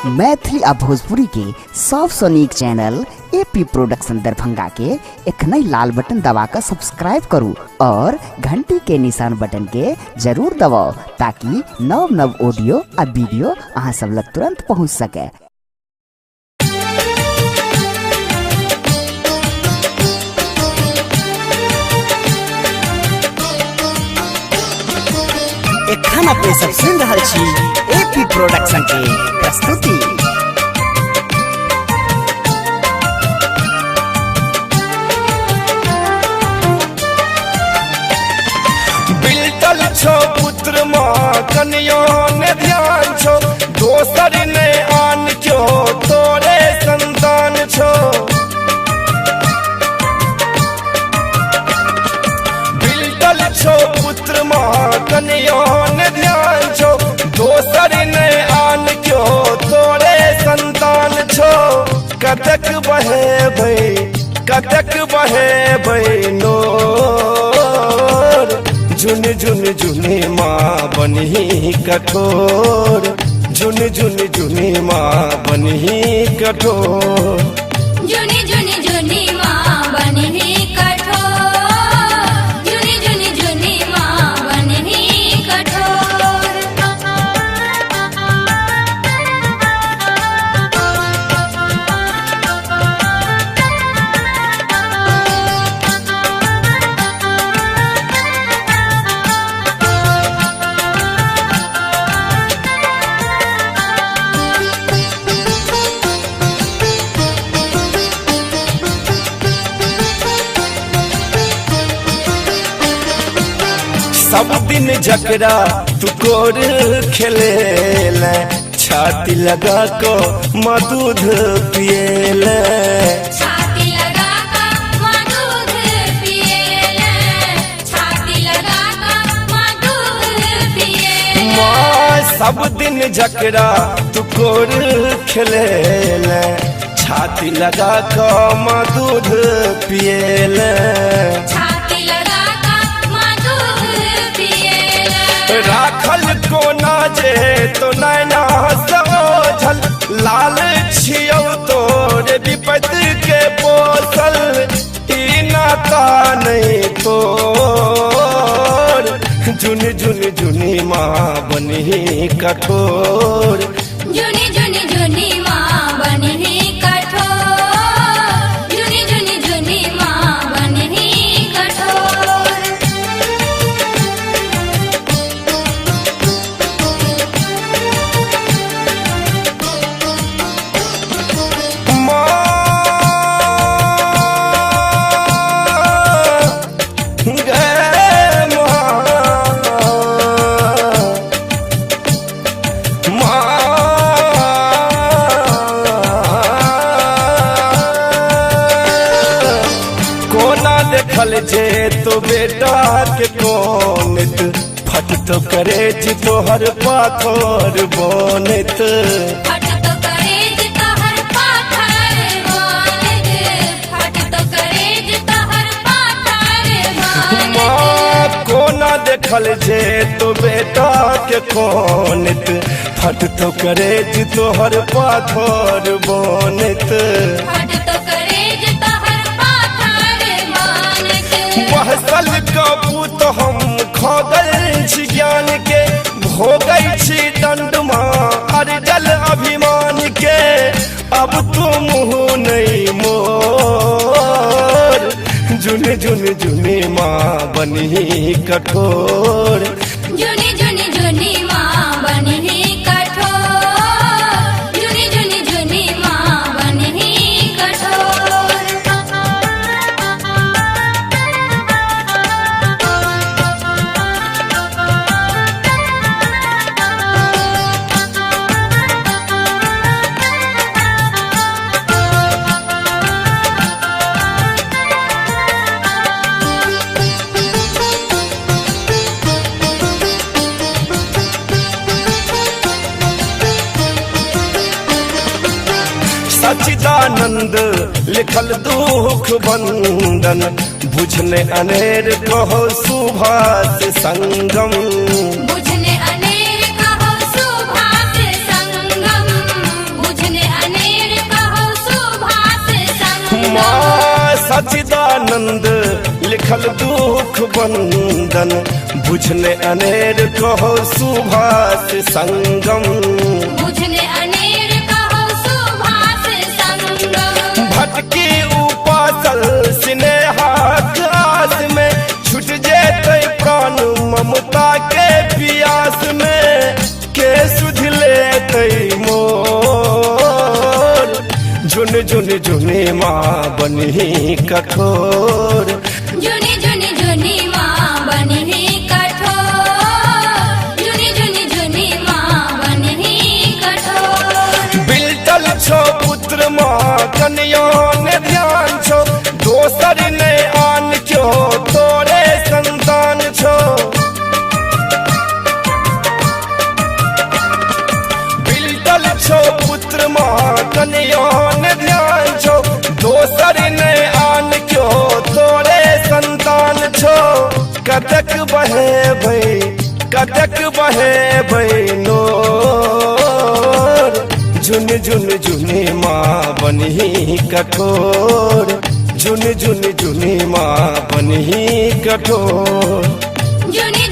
मैथिली आ भोजपुरी के सबसे नीक चैनल एपी प्रोडक्शन दरभंगा के एखनई लाल बटन दबाकर सब्सक्राइब करू और घंटी के निशान बटन के जरूर दबाओ ताकि नव नव ऑडियो आ वीडियो अहाँ सब लग तुरंत पहुंच सके। एखन अपने सब सुन रहल छी एपी प्रोडक्शन के प्रस्तुति। बिल्टल छो पुत्र माँ कन्या ने ध्यान छो, दोसर ने आन क्यों तोरे संतान छो। बिल्टल छो पुत्र माँ कन्या ने ध्यान छो, दोसर ने आन क्यों तोरे संतान छो। कतक बहे भई नोर, झुन झुन झुनी माँ बनी कठोर, झुन झुन झुनी माँ बनी कठोर। झुनी झुनी झुनी माँ बनी कठोर, झुनी झुनी झुनी माँ बनी कठोर। सब दिन जकरा तू कोर खेले, छाती लगा को माँ दूध पिएले। छाती लगा कर माँ दूध पिएले, छाती लगा कर माँ दूध पिएले। माँ सब दिन जकरा तू कोर खेले, छाती लगा को माँ दूध पिएले। छाती लगा कर माँ दूध पिएले। राखल कोना जे तो नैना समझल, लाल छियौ तोरे विपत के पोसल। ई नाता नहीं तोर, झुन झुन झुनी माँ बनी कठोर। झुनी झुनी झुनी माँ बनी कठोर, झुनी झुनी झुनी माँ बनी कठोर। देखल जे तो बेटा के कोनित, फट तो करे जी तोहर पाथर बोनित। फट तो करेज तोहर पाथर बोनित, फट तो करेज तोहर पाथर बोनित। माँ कोना देखल जे तो बेटा के कोनित, फट तो करे जी तोहर पाथर बोनित। फट तो करेज तोहर पाथर बोनित। बहसल कपूत हम खोगल छी ज्ञान के, भोगै छी दंड माँ अर्जल अभिमान के। अब तू मुँह नहीं मोर, झुन झुन झुनी माँ बनी कठोर। झुनी झुनी झुनी माँ बनी कठोर, झुनी झुनी झुनी माँ बनी कठोर। सच्चिदानंद लिखल दुख बंदन, बुझने अनेर कहो सुभाष संगम। बुझने अनेर कहो सुभाष संगम, सचिदानंद लिखल दुख बंदन बुझने अनेर कहो सुभाष संगम बुझने अनेर कहो सुभाष संगम भटकी उपासल स्नेहाक आस में छूट जेते प्राण ममता के पियास में के सुध लेते मोर जुन जुन जुनी माँ बनी कठोर जुनी जुनी जुनी माँ बनी कठोर जुनी जुनी जुनी माँ बनी कठोर बिल्टल छो पुत्र माँ कन्या ने ध्यान छो दोसर ने आन क्यों तोरे संतान छो बिल्टल छो पुत्र माँ कन्या ने ध्यान छो दोसर ने आन क्यों तोरे संतान छो कतक बहे भई नोर जुन जुन जुनी माँ बनी कठोर जुन जुन जुनी माँ बनी कठोर जुनी